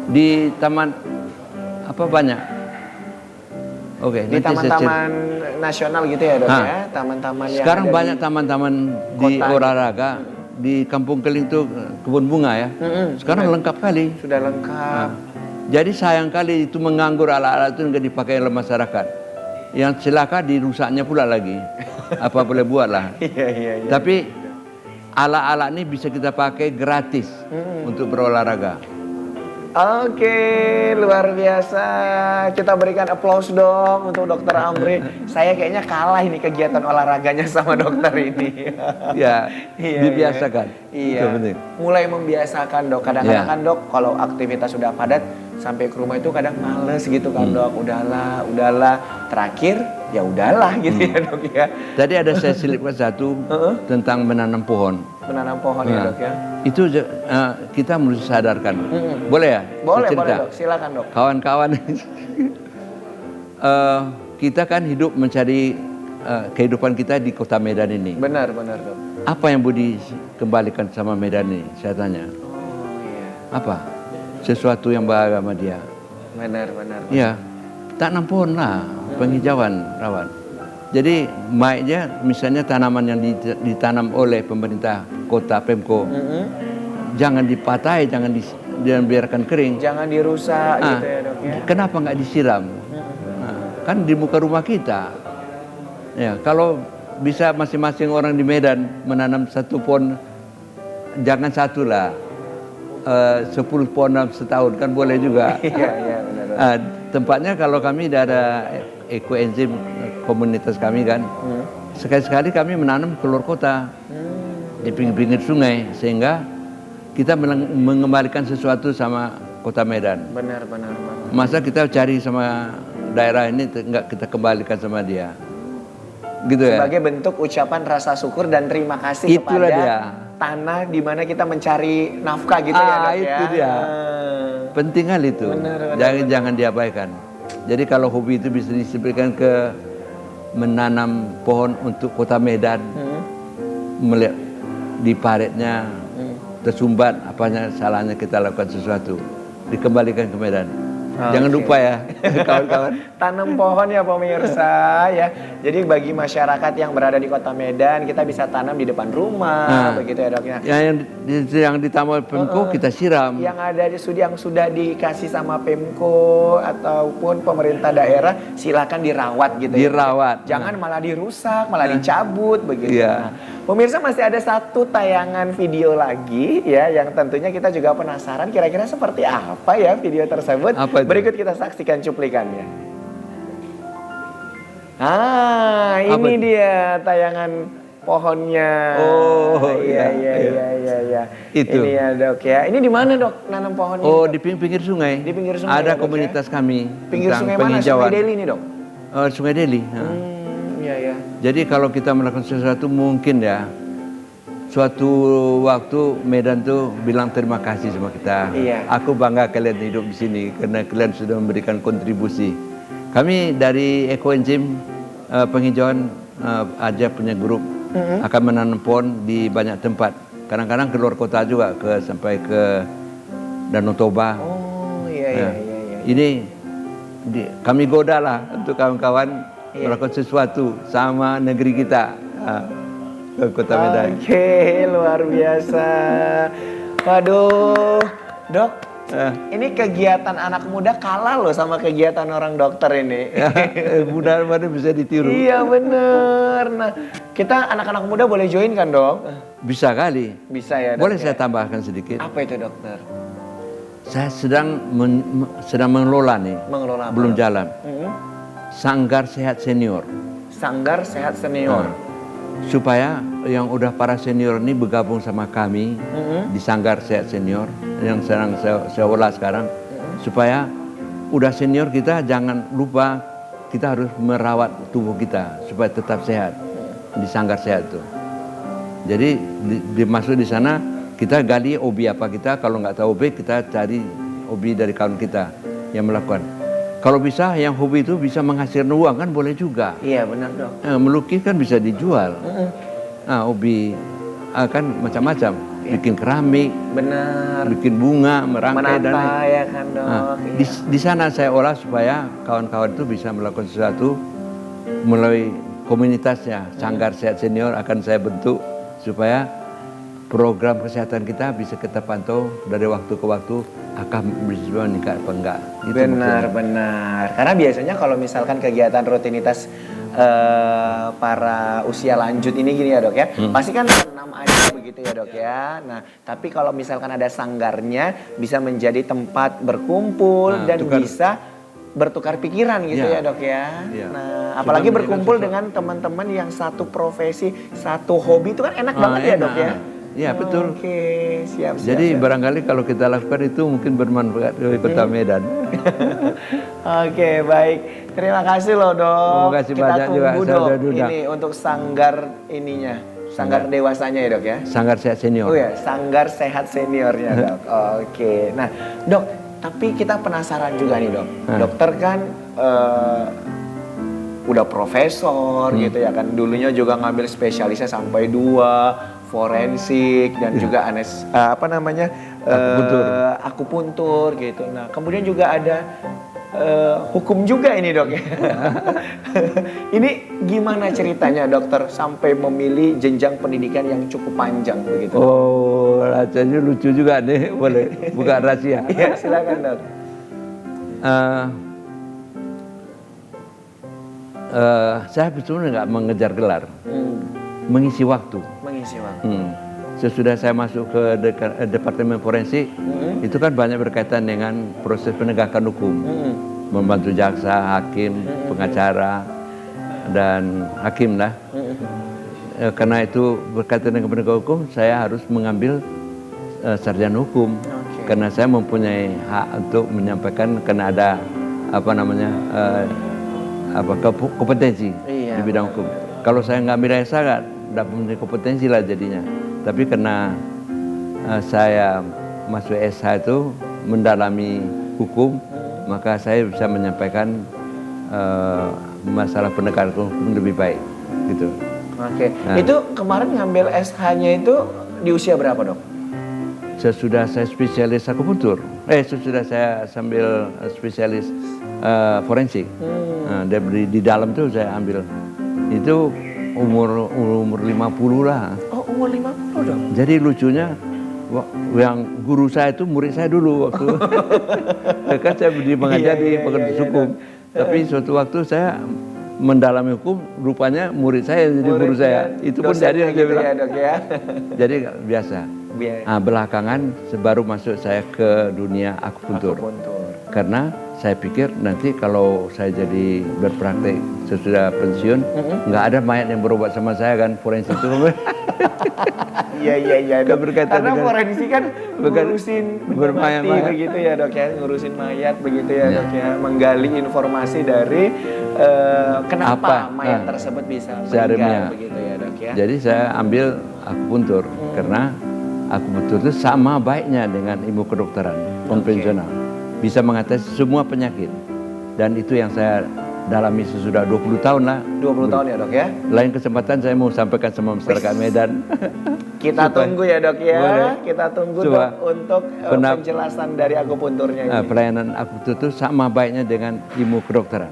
Di taman apa banyak? Oke, Di nanti saya cerita. taman-taman nasional gitu ya, Dok ya? Taman-taman yang Sekarang ada banyak di taman-taman di kota. olahraga di Kampung Keling itu kebun bunga ya. Sekarang lengkap kali. sudah lengkap. Jadi sayang kali itu menganggur alat-alat itu nggak dipakai oleh masyarakat. Yang celaka dirusaknya pula lagi. Apa boleh buatlah. Iya. Tapi alat-alat ini bisa kita pakai gratis untuk berolahraga. Oke, luar biasa. Kita berikan applause dong untuk Dokter Amri. Saya kayaknya kalah ini kegiatan olahraganya sama dokter ini. Ya, Iya, dibiasakan. Iya. Itu penting. Mulai membiasakan dok. Kadang-kadang Iya. kan dok, kalau aktivitas sudah padat sampai ke rumah itu kadang males gitu kan dok. Udahlah. Terakhir ya udahlah gitu ya dok ya. Tadi ada saya selipkan satu tentang menanam pohon. Menanam pohon ya dok ya. Itu kita mesti sadarkan. Boleh ya? Boleh Saya cerita? dok. Silakan dok. Kawan-kawan, kita kan hidup mencari kehidupan kita di kota Medan ini. Benar dok. Apa yang Budi kembalikan sama Medan ini? Saya tanya. Oh iya. Apa? Sesuatu yang bahagia sama dia. Benar. Ya, tanam pohon lah, penghijauan, rawan. Jadi baiknya misalnya tanaman yang ditanam oleh pemerintah kota Pemko, jangan dipatahi, jangan biarkan kering. Jangan dirusak gitu ya dok ya. Kenapa nggak disiram? Kan di muka rumah kita. Ya, kalau bisa masing-masing orang di Medan menanam satu pohon, jangan satu lah, 10 pohon dalam setahun kan boleh juga. Iya benar. Tempatnya kalau kami ada ekoenzim komunitas kami kan, sekali-sekali kami menanam keluar kota di pinggir-pinggir sungai sehingga kita mengembalikan sesuatu sama kota Medan. Benar. Masa kita cari sama daerah ini enggak kita kembalikan sama dia. Gitu ya. Sebagai bentuk ucapan rasa syukur dan terima kasih Itulah kepada dia. tanah di mana kita mencari nafkah gitu ya dok ya. Itu dia. Penting hal itu. Benar. Jangan diabaikan. Jadi kalau hobi itu bisa disebutkan ke menanam pohon untuk kota Medan, melihat di paretnya tersumbat, apanya salahnya kita lakukan sesuatu, dikembalikan ke Medan. Jangan lupa ya kawan-kawan. Tanam pohon ya pemirsa ya. Jadi bagi masyarakat yang berada di kota Medan, kita bisa tanam di depan rumah, begitu ya dok ya. Yang di Taman Pemko kita siram. Yang ada yang sudah dikasih sama Pemko ataupun pemerintah daerah, silakan dirawat gitu ya. Dirawat. Jangan malah dirusak, malah dicabut begitu. Iya. Nah, pemirsa masih ada satu tayangan video lagi ya yang tentunya kita juga penasaran kira-kira seperti apa ya video tersebut. Apa itu? Berikut kita saksikan cuplikannya. Ini dia tayangan pohonnya. Oh, iya, iya, iya. Itu. Ini ya dok ya. Ini di mana dok nanam pohonnya? Oh, Dok? di pinggir sungai. Di pinggir sungai Ada ya, Dok, komunitas kami. Pinggir tentang sungai mana? penghijauan. Sungai Deli nih dok? Sungai Deli. Iya. Jadi kalau kita melakukan sesuatu mungkin ya, suatu waktu Medan tuh bilang terima kasih sama kita. Iya. Aku bangga kalian hidup di sini karena kalian sudah memberikan kontribusi. Kami dari Ekoenzim penghijauan aja punya grup akan menanam pohon di banyak tempat. Kadang-kadang keluar kota juga sampai ke Danau Toba. Oh iya. Ini kami goda lah untuk kawan-kawan melakukan sesuatu sama negeri kita. Ke Kota Medan. Oke, luar biasa. Waduh, dok, ini kegiatan anak muda kalah loh sama kegiatan orang dokter ini. Mudah-mudahan bisa ditiru. Iya bener. Nah, kita anak-anak muda boleh join kan dok? Bisa kali. Bisa ya dok. Boleh ya? saya tambahkan sedikit? Apa itu dokter? Saya sedang mengelola nih. Mengelola apa, belum dok? jalan. Sanggar Sehat Senior. Sanggar Sehat Senior. Supaya yang udah para senior ini bergabung sama kami di Sanggar Sehat Senior yang sedang saya olah sekarang, supaya udah senior kita jangan lupa kita harus merawat tubuh kita supaya tetap sehat di Sanggar Sehat itu. Jadi dimasuk di sana kita gali hobi apa kita, kalau nggak tahu hobi kita cari hobi dari kawan kita yang melakukan. Kalau bisa yang hobi itu bisa menghasilkan uang kan boleh juga. Iya benar dok. Melukis kan bisa dijual. Hobi kan macam-macam. Bikin keramik, Benar. bikin bunga, merangkai dan Menata ya kan dok. di sana saya olah supaya kawan-kawan itu bisa melakukan sesuatu melalui komunitasnya. Sanggar Sehat Senior akan saya bentuk supaya program kesehatan kita bisa kita pantau dari waktu ke waktu akan bisa meningkat apa enggak. Benar. Karena biasanya kalau misalkan kegiatan rutinitas para usia lanjut ini gini ya dok ya, pasti kan senam aja begitu ya dok ya. Nah tapi kalau misalkan ada sanggarnya bisa menjadi tempat berkumpul dan bisa bertukar pikiran gitu ya dok ya. Nah apalagi berkumpul dengan teman-teman yang satu profesi, satu hobi itu kan enak banget ya dok ya. Iya betul. Oke, siap. Jadi barangkali kalau kita lakukan itu mungkin bermanfaat bagi Kota Medan. Oke, baik. Terima kasih loh dok. Terima kasih kita banyak juga, tunggu saya dok udah diundang. ini untuk sanggar ininya, sanggar dewasanya ya dok ya. Sanggar Sehat Senior. Oh ya, Sanggar Sehat Seniornya dok. Oke, nah dok, tapi kita penasaran juga nih dok. Dokter kan udah profesor gitu ya kan. Dulunya juga ngambil spesialisnya sampai 2, forensik dan juga akupuntur gitu. Nah, kemudian juga ada hukum juga ini dok ya. Ini gimana ceritanya dokter sampai memilih jenjang pendidikan yang cukup panjang begitu? Oh, rasanya lucu juga nih, boleh buka rahasia. Iya, silakan dok. Saya sebetulnya nggak mengejar gelar, mengisi waktu. Mengisi waktu. Sesudah saya masuk ke Departemen Forensik, itu kan banyak berkaitan dengan proses penegakan hukum, membantu jaksa, hakim, pengacara, dan hakim lah. Karena itu berkaitan dengan penegakan hukum, saya harus mengambil sarjana hukum, karena saya mempunyai hak untuk menyampaikan karena ada kompetensi di bidang hukum. Kalau saya nggak ambil SH nggak punya kompetensi lah jadinya. Tapi karena saya masuk SH itu mendalami hukum, maka saya bisa menyampaikan masalah penegakan hukum lebih baik, gitu. Oke. Itu kemarin ngambil SH-nya itu di usia berapa dok? Sesudah saya spesialis akupuntur, sesudah saya sambil spesialis forensik. Di dalam tuh saya ambil itu umur 50 lah. Oh, umur 50 dong. Jadi lucunya yang guru saya itu murid saya dulu waktu kan saya mengajar di fakultas hukum. Tapi suatu waktu saya mendalami hukum, rupanya murid saya jadi guru saya. Itu pun jadi gitu ya, dok ya. Jadi biasa. Belakangan baru masuk saya ke dunia akupuntur. karena saya pikir nanti kalau saya jadi berpraktek sesudah pensiun, nggak ada mayat yang berobat sama saya kan, forensik itu. Iya dok. Berkaitan Karena dengan- forensik kan ngurusin benda bermayat- mati mayat. begitu ya dok ya, ngurusin mayat begitu ya Ya. dok ya, menggali informasi dari kenapa Apa? mayat tersebut bisa Seharusnya. meninggal begitu ya dok ya. Jadi saya ambil akupuntur karena akupuntur itu sama baiknya dengan ilmu kedokteran konvensional. Bisa mengatasi semua penyakit. Dan itu yang saya dalami sesudah 20 tahun lah. 20 tahun ya dok ya. Lain kesempatan saya mau sampaikan sama masyarakat Medan. Kita Supaya- tunggu ya dok ya. Boleh. Kita tunggu Coba. dok untuk Kenapa- penjelasan dari akupunturnya ini. Pelayanan akupuntur itu sama baiknya dengan ilmu kedokteran.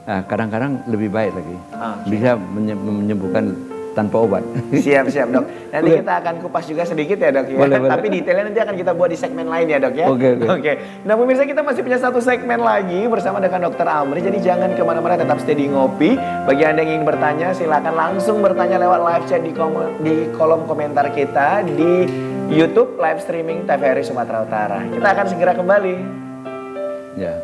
Kadang-kadang lebih baik lagi. Oke. Bisa menyembuhkan tanpa obat. Siap dok. Nanti kita akan kupas juga sedikit ya dok ya. Boleh. Tapi detailnya nanti akan kita buat di segmen lain ya dok ya. Oke. Nah pemirsa, kita masih punya satu segmen lagi bersama dengan Dokter Amri. Jadi jangan kemana-mana, tetap stay di Ngopi. Bagi anda yang ingin bertanya, silakan langsung bertanya lewat live chat di kolom komentar kita di YouTube live streaming TVRI Sumatera Utara. Kita akan segera kembali. Ya.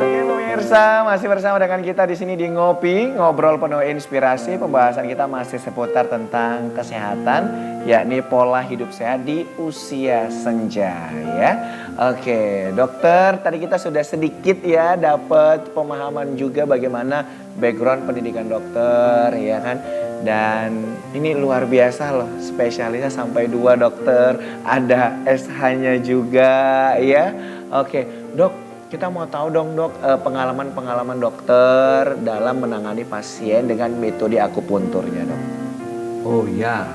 Oke pemirsa, masih bersama dengan kita di sini di Ngopi, ngobrol penuh inspirasi. Pembahasan kita masih seputar tentang kesehatan, yakni pola hidup sehat di usia senja ya. Oke, dokter, tadi kita sudah sedikit ya dapat pemahaman juga bagaimana background pendidikan dokter ya kan. Dan ini luar biasa loh, spesialisnya sampai 2 dokter, ada SH-nya juga ya. Oke, dok, kita mau tahu dong dok, pengalaman-pengalaman dokter dalam menangani pasien dengan metode akupunturnya dok. Oh ya.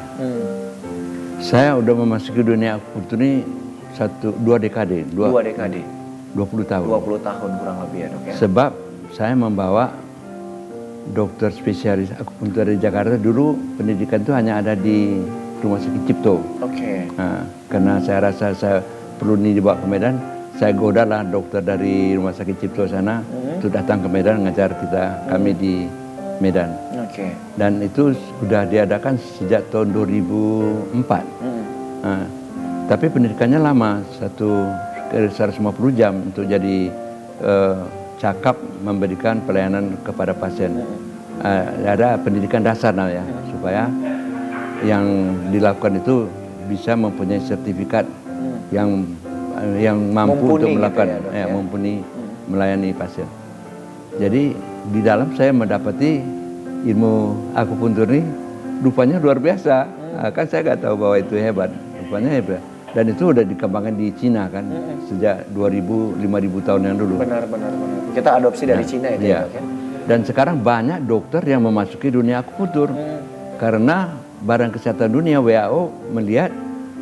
Saya udah memasuki dunia akupuntur ini 2 dekade. 2 dekade, 20 tahun. 20 tahun kurang lebih ya dok ya. Sebab saya membawa dokter spesialis akupuntur di Jakarta. Dulu pendidikan itu hanya ada di Rumah Sakit Cipto. Oke. Nah, karena saya rasa saya perlu ini dibawa ke Medan, saya godalah dokter dari Rumah Sakit Cipto sana untuk datang ke Medan ngajar kami di Medan. Oke. Dan itu sudah diadakan sejak tahun 2004. Nah, tapi pendidikannya lama, 150 jam untuk jadi cakap memberikan pelayanan kepada pasien. Ada pendidikan dasar ya, supaya yang dilakukan itu bisa mempunyai sertifikat yang mampu Mumpuni untuk gitu melakukan ya, dok, ya? mumpuni melayani pasien. Jadi di dalam saya mendapati ilmu akupuntur ini rupanya luar biasa. Kan saya nggak tahu bahwa itu hebat, rupanya hebat. Dan itu udah dikembangkan di Cina kan sejak 2000-5000 tahun yang dulu. Benar. Kita adopsi dari Cina itu ya Iya. dok ya. Dan sekarang banyak dokter yang memasuki dunia akupuntur karena Badan Kesehatan Dunia WHO melihat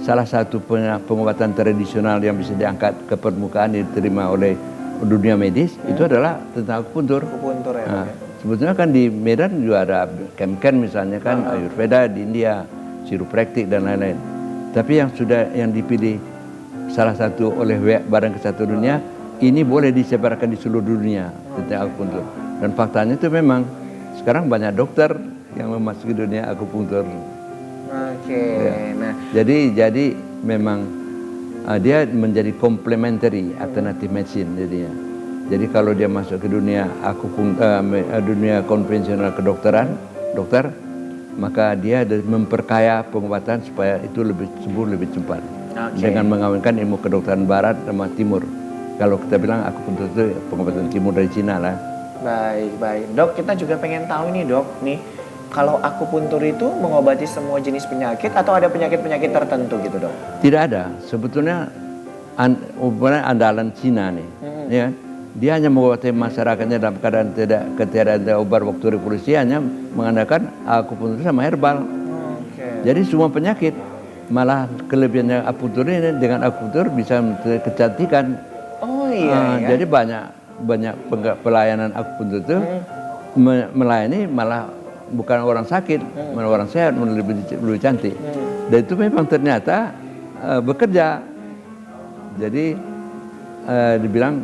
salah satu pengobatan tradisional yang bisa diangkat ke permukaan diterima oleh dunia medis itu adalah tentang akupuntur. Akupuntur ya dok Nah, ya. sebetulnya kan di Medan juga ada Kemken misalnya kan, Ayurveda di India, chiropraktik dan lain-lain. Tapi yang dipilih salah satu oleh Badan Kesehatan Dunia ini boleh disebarkan di seluruh dunia tentang akupuntur. Dan faktanya itu memang sekarang banyak dokter yang memasuki dunia akupuntur. Oke. Nah, Jadi memang dia menjadi complementary alternative medicine jadinya. Jadi kalau dia masuk ke dunia dunia konvensional kedokteran, dokter, maka dia memperkaya pengobatan supaya itu lebih sembuh lebih cepat. Oke. Dengan mengawinkan ilmu kedokteran barat sama timur. Kalau kita bilang akupuntur itu pengobatan timur dari Cina lah. baik. Dok, kita juga pengen tahu nih dok, nih kalau akupuntur itu mengobati semua jenis penyakit atau ada penyakit-penyakit tertentu gitu dok? Tidak ada. Sebetulnya andalan Cina nih, ya. Dia hanya mengobati masyarakatnya dalam keadaan ketiadaan obat waktu revolusi, hanya mengandalkan akupuntur sama herbal. Oke. Jadi semua penyakit, malah kelebihannya akupuntur ini dengan akupuntur bisa kecantikan. Oh iya ya. Jadi banyak pelayanan akupuntur itu melayani malah bukan orang sakit, malah orang sehat, malah lebih cantik. Dan itu memang ternyata bekerja. Jadi dibilang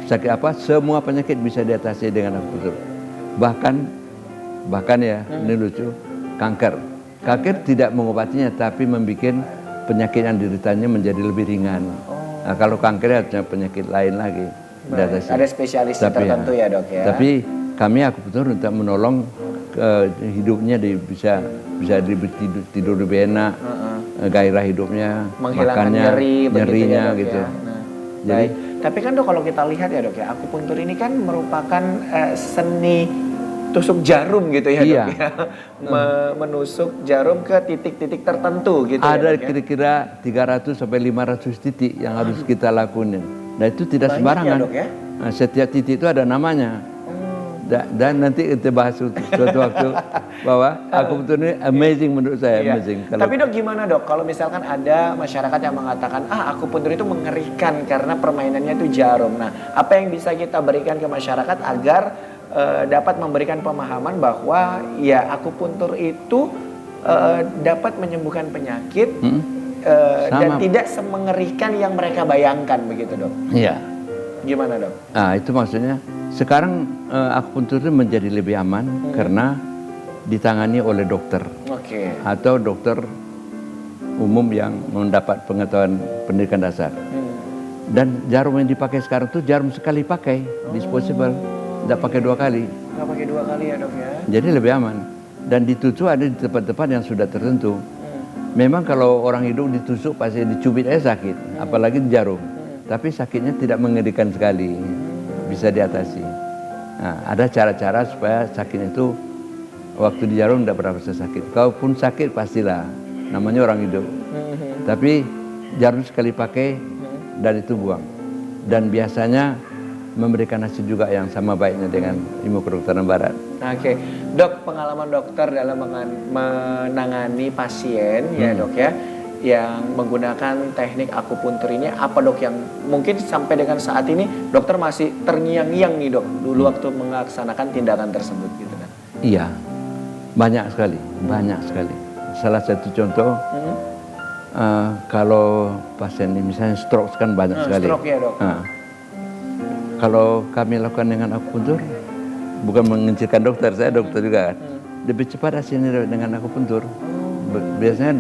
sakit apa, semua penyakit bisa diatasi dengan akupunktur. Bahkan ya, ini lucu, kanker. Kanker tidak mengobatinya, tapi membuat penyakit yang dideritanya menjadi lebih ringan. Nah, kalau kanker artinya penyakit lain lagi. Ada spesialis tertentu ya dok ya. Tapi kami akupunktur untuk menolong hidupnya bisa tidur lebih enak, gairah hidupnya, menghilangkan makannya, nyerinya ya, gitu. Ya. Nah, jadi, tapi kan dok kalau kita lihat ya dok ya, akupunktur ini kan merupakan seni tusuk jarum gitu ya dok ya. Menusuk jarum ke titik-titik tertentu gitu ada ya dok, kira-kira 300 sampai 500 titik yang harus kita lakukan. Nah itu tidak banyak sembarangan. ya, dok, ya? Nah, setiap titik itu ada namanya. Dan nanti kita bahas suatu waktu bahwa akupunktur ini amazing menurut saya. Iya. Amazing. Tapi dok gimana dok kalau misalkan ada masyarakat yang mengatakan akupunktur itu mengerikan karena permainannya itu jarum. Nah apa yang bisa kita berikan ke masyarakat agar dapat memberikan pemahaman bahwa ya akupunktur itu dapat menyembuhkan penyakit dan tidak semengerikan yang mereka bayangkan begitu dok? Iya. Gimana dok? Nah itu maksudnya sekarang akupunktur itu menjadi lebih aman karena ditangani oleh dokter atau dokter umum yang mendapat pengetahuan pendidikan dasar. Dan jarum yang dipakai sekarang itu jarum sekali pakai, disposable, tidak pakai 2 kali. Nggak pakai 2 kali ya dok ya? Jadi lebih aman. Dan ditusuk ada di tempat-tempat yang sudah tertentu. Memang kalau orang hidup ditusuk pasti dicubit aja sakit, apalagi di jarum. Tapi sakitnya tidak mengerikan sekali, bisa diatasi. Nah, ada cara-cara supaya sakit itu waktu di jarum tidak berapa sakit. Kalaupun sakit pastilah, namanya orang hidup. Tapi jarum sekali pakai dan itu buang. Dan biasanya memberikan hasil juga yang sama baiknya dengan ilmu kedokteran barat. Oke, dok, pengalaman dokter dalam menangani pasien ya dok ya, yang menggunakan teknik akupunktur ini apa dok yang mungkin sampai dengan saat ini dokter masih terngiang-ngiang nih dok dulu waktu melaksanakan tindakan tersebut gitu kan? Iya, banyak sekali. Salah satu contoh kalau pasien ini misalnya stroke kan banyak sekali. Stroke ya dok. Kalau kami lakukan dengan akupunktur, bukan mengencilkan dokter, saya dokter juga kan. Lebih cepat hasilnya dengan akupunktur. Biasanya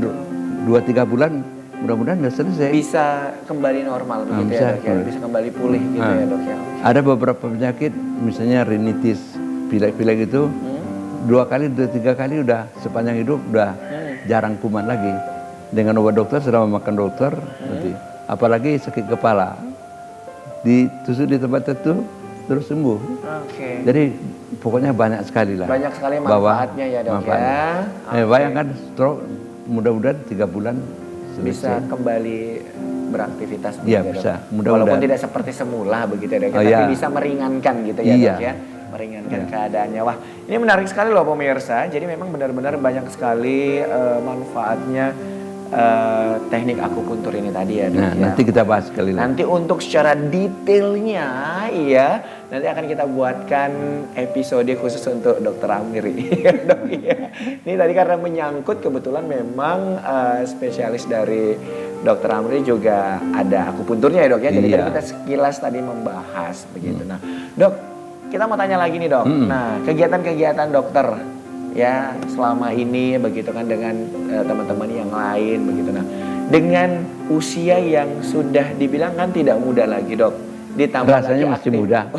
2-3 bulan mudah-mudahan sudah selesai. Bisa kembali normal begitu ya dok ya? Bisa kembali pulih gitu ya dok ya? Ada beberapa penyakit, misalnya rinitis, pilek-pilek itu 2 kali, 3 kali udah sepanjang hidup udah jarang kuman lagi. Dengan obat dokter, selama makan dokter, nanti. Apalagi sakit kepala, ditusuk di tempat tertentu terus sembuh. Jadi pokoknya banyak sekali lah. Banyak sekali manfaatnya ya dok ya. Bayangkan stroke mudah-mudahan 3 bulan selesai. Bisa kembali beraktivitas. Iya bisa. Walaupun tidak seperti semula begitu ya dok. Tapi bisa meringankan gitu ya dok ya. Meringankan keadaannya. Wah ini menarik sekali loh pemirsa. Jadi memang benar-benar banyak sekali manfaatnya teknik akupunktur ini tadi ya dok. Nanti kita bahas sekali lagi. Nanti untuk secara detailnya ya nanti akan kita buatkan episode khusus untuk Dokter Amir dok ya. Ini tadi karena menyangkut kebetulan memang spesialis dari Dokter Amir juga ada akupunturnya ya dok ya. Jadi tadi kita sekilas tadi membahas begitu. Nah dok kita mau tanya lagi nih dok. Nah kegiatan-kegiatan dokter ya selama ini begitu kan dengan teman-teman yang lain begitu. Nah dengan usia yang sudah dibilang kan tidak muda lagi dok, ditambah rasanya lagi masih muda.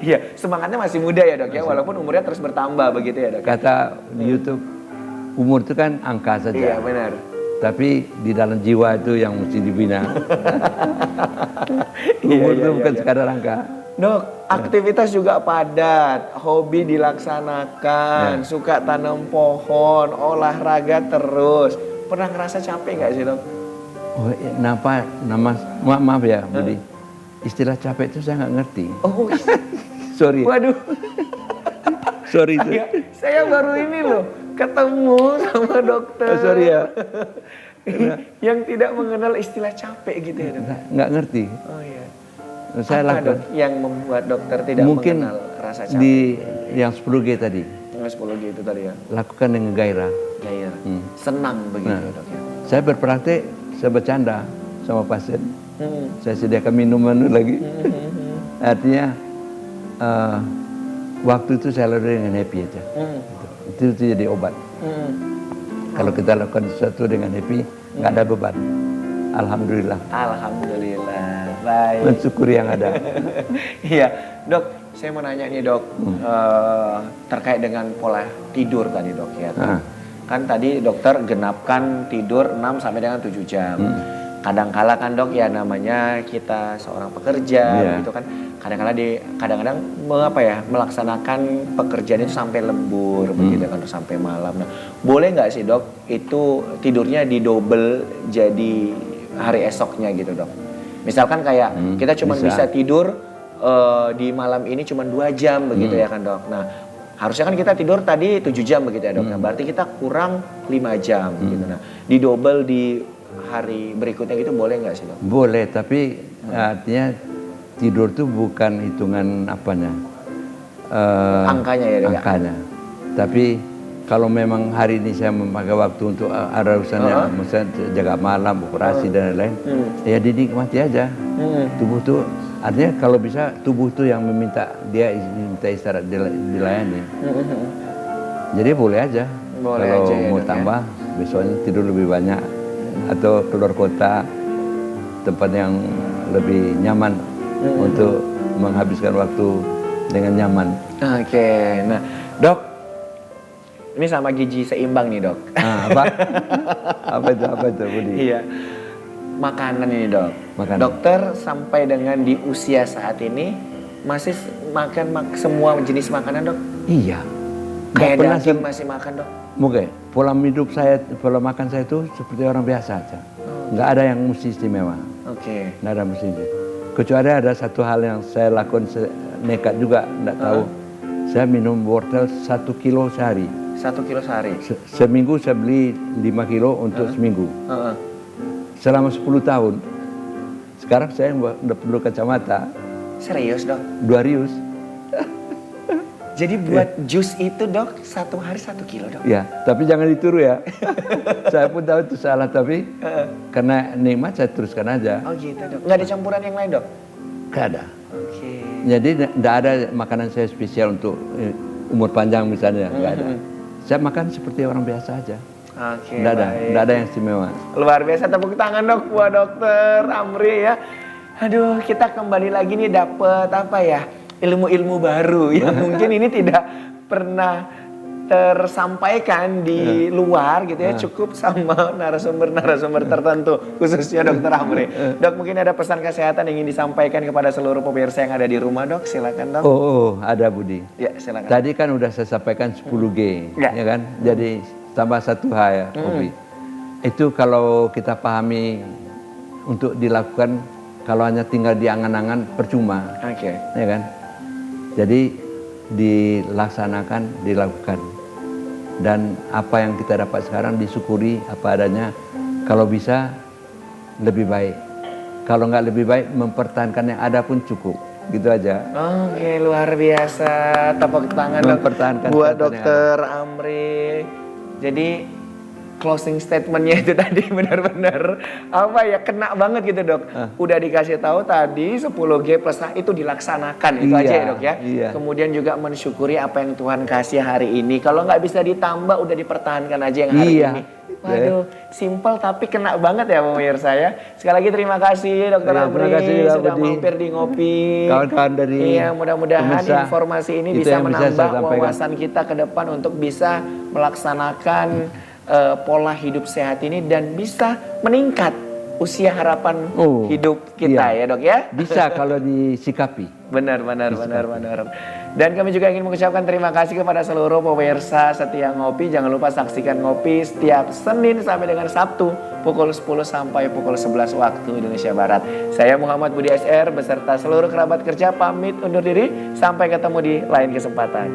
Iya semangatnya masih muda ya dok ya, walaupun umurnya terus bertambah begitu ya dok. Kata di YouTube umur itu kan angka saja. Iya benar. Tapi di dalam jiwa itu yang mesti dibina. Umur itu bukan sekadar angka. Dok, aktivitas juga padat, hobi dilaksanakan, suka tanam pohon, olahraga terus. Pernah ngerasa capek nggak sih dok? Oh, maaf ya Budi. Istilah capek itu saya nggak ngerti. Oh, sorry. Waduh. Sorry itu. Saya baru ini loh ketemu sama dokter. Sorry ya. Yang tidak mengenal istilah capek gitu ya dok? Nggak ngerti. Oh iya. Saya apa dok yang membuat dokter tidak mengenal kerasa capek. di yang 10G tadi. Yang 10G itu tadi ya. Lakukan dengan gairah. Gairah. Senang begitu Nah. ya dok ya. Saya berpraktek, saya bercanda sama pasien. Hmm. Saya sediakan minuman lagi. Artinya waktu itu saya lalui dengan happy aja. Itu jadi obat. Kalau kita lakukan sesuatu dengan happy, nggak ada beban. Alhamdulillah. Alhamdulillah. Baik. Mensyukuri yang ada. Iya, dok. Saya mau nanya nih dok, terkait dengan pola tidur tadi dok ya. Kan tadi dokter genapkan tidur 6 sampai dengan 7 jam. Kadangkala kan dok ya namanya kita seorang pekerja gitu kan. Kadang-kadang melaksanakan pekerjaan itu sampai lembur begitu kan sampai malam. Nah, boleh nggak sih dok itu tidurnya didouble jadi hari esoknya gitu dok? Misalkan kayak kita cuma bisa tidur di malam ini cuma 2 jam begitu ya kan dok. Nah, harusnya kan kita tidur tadi 7 jam begitu ya dok. Nah, berarti kita kurang 5 jam gitu. Nah, didouble di hari berikutnya gitu boleh nggak sih dok? Boleh, tapi artinya tidur itu bukan hitungan apanya. Angkanya ya dok. Angkanya. Tapi kalau memang hari ini saya memakai waktu untuk ada urusannya, misalnya jaga malam, operasi dan lain-lain, ya dinikmati aja. Tubuh tuh, artinya kalau bisa tubuh tuh yang minta istirahat dilayani. Jadi boleh aja. Boleh kalau aja ya, mau dok, tambah, besoknya tidur lebih banyak atau keluar kota, tempat yang lebih nyaman untuk menghabiskan waktu dengan nyaman. Oke, nah dok, ini sama gizi seimbang nih dok. Apa? Apa itu Budi? Iya, makanan ini dok. Makanan. Dokter sampai dengan di usia saat ini masih makan semua jenis makanan dok? Iya. Kayak pernah daging masih makan dok? Mungkin pola hidup saya, pola makan saya itu seperti orang biasa aja. Nggak ada yang mesti istimewa. Oke. Nggak ada mesti. Kecuali ada satu hal yang saya lakukan nekat juga, nggak tahu. Saya minum wortel 1 kilo sehari. 1 kilo sehari? Seminggu saya beli 5 kilo untuk seminggu. Selama 10 tahun. Sekarang saya udah perlu kacamata. Serius dok? 2 rius. Jadi buat jus itu dok, 1 hari 1 kilo dok? Ya, tapi jangan ditiru ya. Saya pun tahu itu salah, tapi karena nikmat saya teruskan aja. Oh gitu dok? Nggak ada campuran yang lain dok? Nggak ada. Oke. Jadi nggak ada makanan saya spesial untuk umur panjang misalnya, nggak ada. Saya makan seperti orang biasa aja. Oke, Nggak ada yang istimewa. Luar biasa, tepuk tangan dok buat dokter Amri ya. Aduh, kita kembali lagi nih dapet apa ya, ilmu-ilmu baru yang mungkin ini tidak pernah tersampaikan di luar gitu ya, cukup sama narasumber-narasumber tertentu, khususnya dokter Amri. Dok, mungkin ada pesan kesehatan yang ingin disampaikan kepada seluruh pemirsa yang ada di rumah dok, silakan dok. Oh, ada Budi. Ya, silakan. Tadi kan udah saya sampaikan 10G, ya kan? Jadi tambah 1H ya, Obi. Itu kalau kita pahami untuk dilakukan, kalau hanya tinggal di angan-angan percuma, Oke. ya kan? Jadi dilaksanakan, dilakukan. Dan apa yang kita dapat sekarang disyukuri apa adanya. Kalau bisa lebih baik. Kalau nggak lebih baik, mempertahankan yang ada pun cukup. Gitu aja. Oke, luar biasa. Tepuk tangan dok buat dokter Amri. Jadi closing statementnya itu tadi benar-benar apa ya, kena banget gitu dok. Udah dikasih tahu tadi 10G plus H itu dilaksanakan, itu aja ya dok ya. Kemudian juga mensyukuri apa yang Tuhan kasih hari ini. Kalau nggak bisa ditambah, udah dipertahankan aja yang hari ini. Waduh, simple tapi kena banget ya pemirsa ya. Sekali lagi terima kasih dokter Amri sudah mampir di Ngopi. Kawan-kawan dari mudah-mudahan informasi ini bisa menambah wawasan kita ke depan untuk bisa melaksanakan pola hidup sehat ini dan bisa meningkat usia harapan hidup kita ya dok ya. Bisa kalau disikapi. Benar. Dan kami juga ingin mengucapkan terima kasih kepada seluruh pemirsa setia Ngopi. Jangan lupa saksikan Ngopi setiap Senin sampai dengan Sabtu pukul 10 sampai pukul 11 waktu Indonesia Barat. Saya Muhammad Budi SR beserta seluruh kerabat kerja pamit undur diri. Sampai ketemu di lain kesempatan.